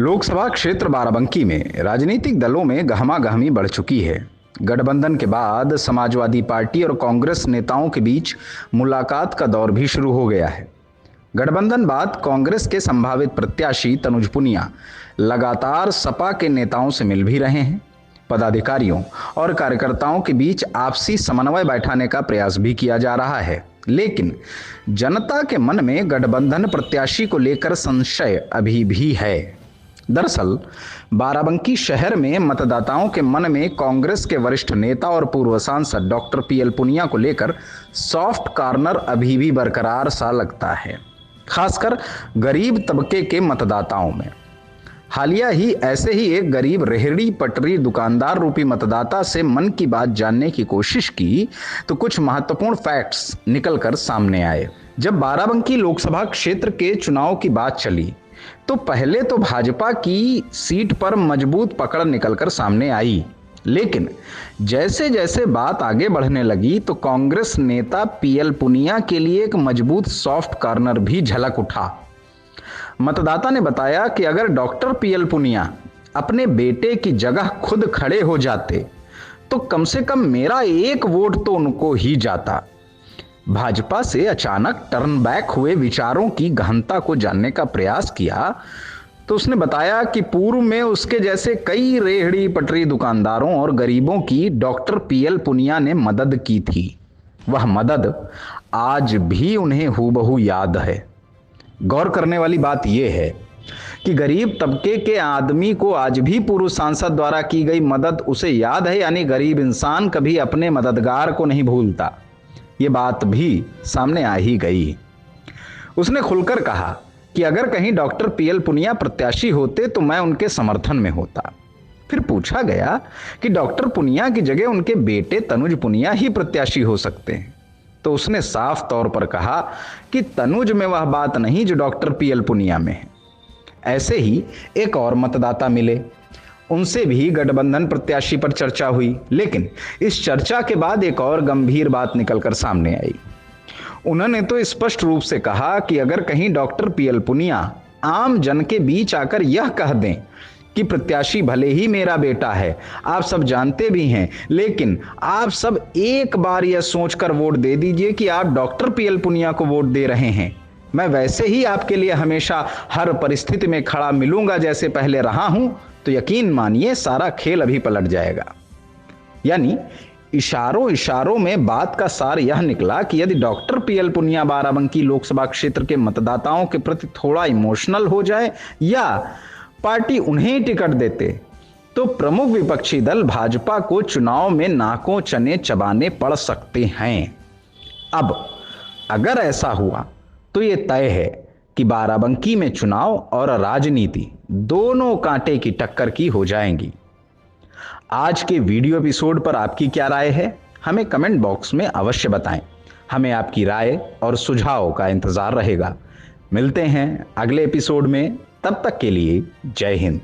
लोकसभा क्षेत्र बाराबंकी में राजनीतिक दलों में गहमागहमी बढ़ चुकी है। गठबंधन के बाद समाजवादी पार्टी और कांग्रेस नेताओं के बीच मुलाकात का दौर भी शुरू हो गया है। गठबंधन बाद कांग्रेस के संभावित प्रत्याशी तनुज पुनिया लगातार सपा के नेताओं से मिल भी रहे हैं। पदाधिकारियों और कार्यकर्ताओं के बीच आपसी समन्वय बैठाने का प्रयास भी किया जा रहा है, लेकिन जनता के मन में गठबंधन प्रत्याशी को लेकर संशय अभी भी है। दरअसल बाराबंकी शहर में मतदाताओं के मन में कांग्रेस के वरिष्ठ नेता और पूर्व सांसद डॉक्टर पीएल पुनिया को लेकर सॉफ्ट कॉर्नर अभी भी बरकरार सा लगता है, खासकर गरीब तबके के मतदाताओं में। हालिया ही ऐसे ही एक गरीब रेहड़ी पटरी दुकानदार रूपी मतदाता से मन की बात जानने की कोशिश की तो कुछ महत्वपूर्ण फैक्ट्स निकलकर सामने आए। जब बाराबंकी लोकसभा क्षेत्र के चुनाव की बात चली तो पहले तो भाजपा की सीट पर मजबूत पकड़ निकलकर सामने आई, लेकिन जैसे जैसे बात आगे बढ़ने लगी तो कांग्रेस नेता पीएल पुनिया के लिए एक मजबूत सॉफ्ट कॉर्नर भी झलक उठा। मतदाता ने बताया कि अगर डॉक्टर पीएल पुनिया अपने बेटे की जगह खुद खड़े हो जाते तो कम से कम मेरा एक वोट तो उनको ही जाता। भाजपा से अचानक टर्न बैक हुए विचारों की गहनता को जानने का प्रयास किया तो उसने बताया कि पूर्व में उसके जैसे कई रेहड़ी पटरी दुकानदारों और गरीबों की डॉक्टर पीएल पुनिया ने मदद की थी। वह मदद आज भी उन्हें हूबहू याद है। गौर करने वाली बात यह है कि गरीब तबके के आदमी को आज भी पूर्व सांसद द्वारा की गई मदद उसे याद है, यानी गरीब इंसान कभी अपने मददगार को नहीं भूलता। ये बात भी सामने आ ही गई। उसने खुलकर कहा कि अगर कहीं डॉक्टर पीएल पुनिया प्रत्याशी होते तो मैं उनके समर्थन में होता। फिर पूछा गया कि डॉक्टर पुनिया की जगह उनके बेटे तनुज पुनिया ही प्रत्याशी हो सकते हैं, तो उसने साफ तौर पर कहा कि तनुज में वह बात नहीं जो डॉक्टर पीएल पुनिया में है। ऐसे ही एक और मतदाता मिले, उनसे भी गठबंधन प्रत्याशी पर चर्चा हुई, लेकिन इस चर्चा के बाद एक और गंभीर बात निकलकर सामने आई। उन्होंने तो स्पष्ट रूप से कहा कि अगर कहीं डॉक्टर पीएल पुनिया आम जन के बीच आकर यह कह दें कि प्रत्याशी भले ही मेरा बेटा है, आप सब जानते भी हैं, लेकिन आप सब एक बार यह सोचकर वोट दे दीजिए कि आप डॉक्टर पीएल पुनिया को वोट दे रहे हैं, मैं वैसे ही आपके लिए हमेशा हर परिस्थिति में खड़ा मिलूंगा जैसे पहले रहा हूं, तो यकीन मानिए सारा खेल अभी पलट जाएगा। यानी इशारों इशारों में बात का सार यह निकला कि यदि डॉक्टर पीएल पुनिया बाराबंकी लोकसभा क्षेत्र के मतदाताओं के प्रति थोड़ा इमोशनल हो जाए या पार्टी उन्हें टिकट देते तो प्रमुख विपक्षी दल भाजपा को चुनाव में नाकों चने चबाने पड़ सकते हैं। अब अगर ऐसा हुआ तो यह तय है कि बाराबंकी में चुनाव और राजनीति दोनों कांटे की टक्कर की हो जाएंगी। आज के वीडियो एपिसोड पर आपकी क्या राय है, हमें कमेंट बॉक्स में अवश्य बताएं। हमें आपकी राय और सुझाव का इंतजार रहेगा। मिलते हैं अगले एपिसोड में, तब तक के लिए जय हिंद।